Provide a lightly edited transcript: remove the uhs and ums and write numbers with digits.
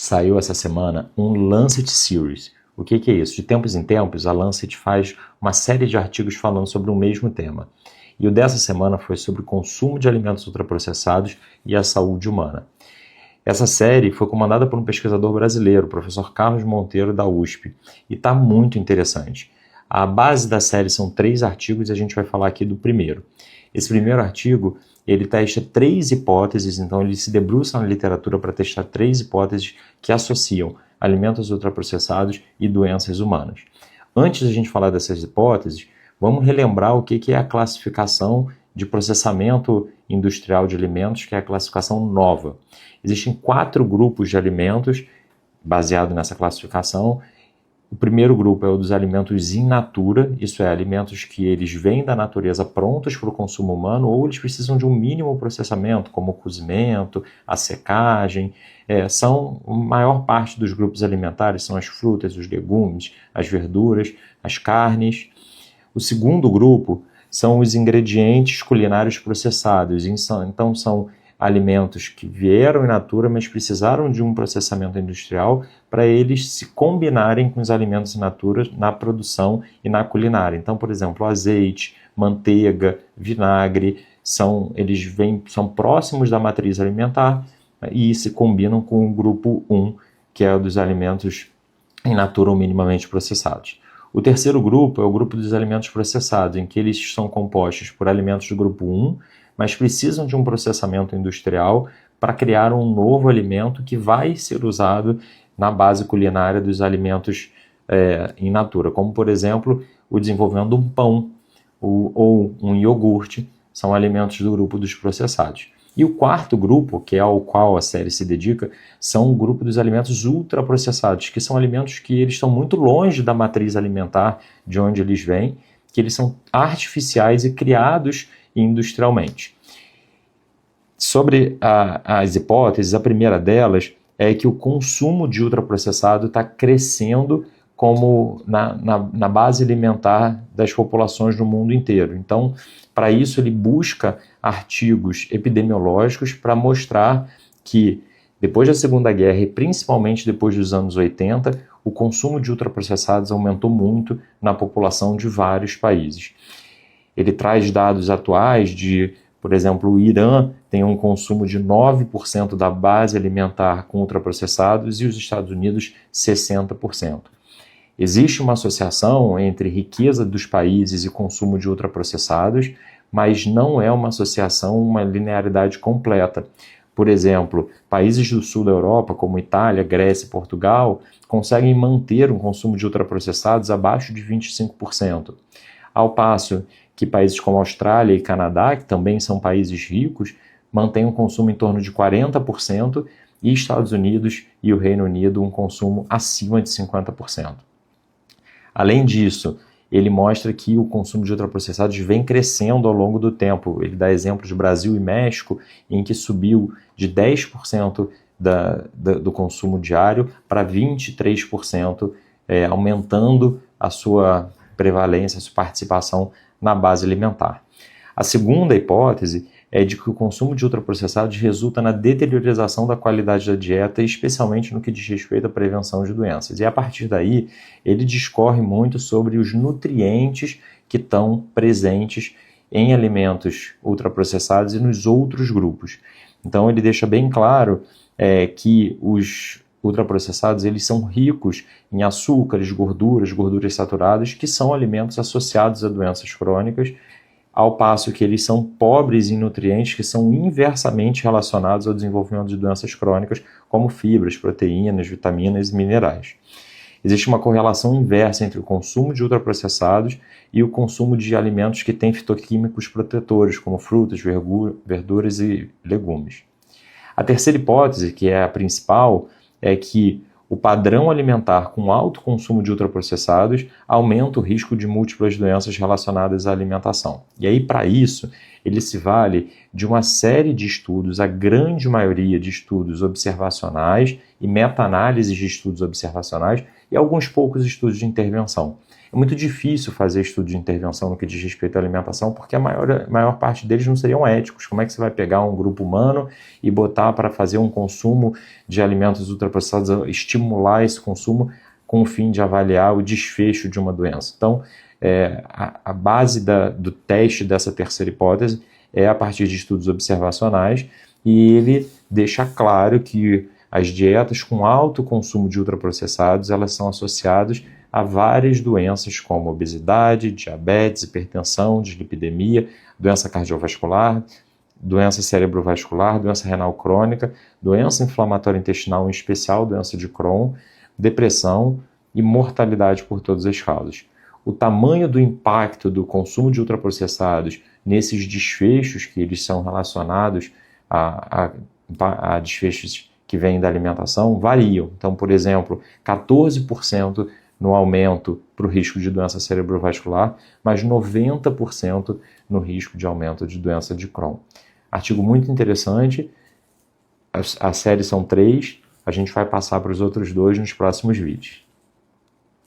Saiu essa semana um Lancet Series. O que é isso? De tempos em tempos, a Lancet faz uma série de artigos falando sobre o mesmo tema. E o dessa semana foi sobre o consumo de alimentos ultraprocessados e a saúde humana. Essa série foi comandada por um pesquisador brasileiro, o professor Carlos Monteiro, da USP, e está muito interessante. A base da série são 3 artigos e a gente vai falar aqui do primeiro. Esse primeiro artigo, ele testa 3 hipóteses, então ele se debruça na literatura para testar 3 hipóteses que associam alimentos ultraprocessados e doenças humanas. Antes de a gente falar dessas hipóteses, vamos relembrar o que é a classificação de processamento industrial de alimentos, que é a classificação nova. Existem 4 grupos de alimentos baseados nessa classificação. O primeiro grupo é o dos alimentos in natura, isso é, alimentos que eles vêm da natureza prontos para o consumo humano ou eles precisam de um mínimo processamento, como o cozimento, a secagem. São a maior parte dos grupos alimentares, são as frutas, os legumes, as verduras, as carnes. O segundo grupo são os ingredientes culinários processados, então são alimentos que vieram in natura, mas precisaram de um processamento industrial para eles se combinarem com os alimentos in natura na produção e na culinária. Então, por exemplo, azeite, manteiga, vinagre, são próximos da matriz alimentar e se combinam com o grupo 1, que é o dos alimentos in natura ou minimamente processados. O terceiro grupo é o grupo dos alimentos processados, em que eles são compostos por alimentos do grupo 1, mas precisam de um processamento industrial para criar um novo alimento que vai ser usado na base culinária dos alimentos in natura, como, por exemplo, o desenvolvimento de um pão ou um iogurte, são alimentos do grupo dos processados. E o quarto grupo, que é ao qual a série se dedica, são o grupo dos alimentos ultraprocessados, que são alimentos que eles estão muito longe da matriz alimentar de onde eles vêm, que eles são artificiais e criados industrialmente. Sobre as hipóteses, a primeira delas é que o consumo de ultraprocessado está crescendo como na base alimentar das populações no mundo inteiro. Então, para isso, ele busca artigos epidemiológicos para mostrar que, depois da Segunda Guerra e principalmente depois dos anos 80, o consumo de ultraprocessados aumentou muito na população de vários países. Ele traz dados atuais de, por exemplo, o Irã tem um consumo de 9% da base alimentar com ultraprocessados e os Estados Unidos 60%. Existe uma associação entre riqueza dos países e consumo de ultraprocessados, mas não é uma associação, uma linearidade completa. Por exemplo, países do sul da Europa, como Itália, Grécia e Portugal, conseguem manter um consumo de ultraprocessados abaixo de 25%. Ao passo que países como Austrália e Canadá, que também são países ricos, mantêm um consumo em torno de 40%, e Estados Unidos e o Reino Unido um consumo acima de 50%. Além disso, ele mostra que o consumo de ultraprocessados vem crescendo ao longo do tempo. Ele dá exemplos de Brasil e México, em que subiu de 10% do consumo diário para 23%, aumentando a sua prevalência, a sua participação na base alimentar. A segunda hipótese é de que o consumo de ultraprocessados resulta na deteriorização da qualidade da dieta, especialmente no que diz respeito à prevenção de doenças. E a partir daí, ele discorre muito sobre os nutrientes que estão presentes em alimentos ultraprocessados e nos outros grupos. Então, ele deixa bem claro que os ultraprocessados eles são ricos em açúcares, gorduras saturadas, que são alimentos associados a doenças crônicas, ao passo que eles são pobres em nutrientes que são inversamente relacionados ao desenvolvimento de doenças crônicas, como fibras, proteínas, vitaminas e minerais. Existe uma correlação inversa entre o consumo de ultraprocessados e o consumo de alimentos que têm fitoquímicos protetores, como frutas, verduras e legumes. A terceira hipótese, que é a principal, é que o padrão alimentar com alto consumo de ultraprocessados aumenta o risco de múltiplas doenças relacionadas à alimentação. E aí, para isso, ele se vale de uma série de estudos, a grande maioria de estudos observacionais e meta-análises de estudos observacionais e alguns poucos estudos de intervenção. É muito difícil fazer estudo de intervenção no que diz respeito à alimentação, porque a maior parte deles não seriam éticos. Como é que você vai pegar um grupo humano e botar para fazer um consumo de alimentos ultraprocessados, estimular esse consumo com o fim de avaliar o desfecho de uma doença? Então, a base do teste dessa terceira hipótese é a partir de estudos observacionais, e ele deixa claro que as dietas com alto consumo de ultraprocessados, elas são associadas a várias doenças como obesidade, diabetes, hipertensão, dislipidemia, doença cardiovascular, doença cerebrovascular, doença renal crônica, doença inflamatória intestinal, em especial doença de Crohn, depressão e mortalidade por todas as causas. O tamanho do impacto do consumo de ultraprocessados nesses desfechos, que eles são relacionados a desfechos que vêm da alimentação, variam. Então, por exemplo, 14% no aumento para o risco de doença cerebrovascular, mas 90% no risco de aumento de doença de Crohn. Artigo muito interessante, a série são 3, a gente vai passar para os outros 2 nos próximos vídeos.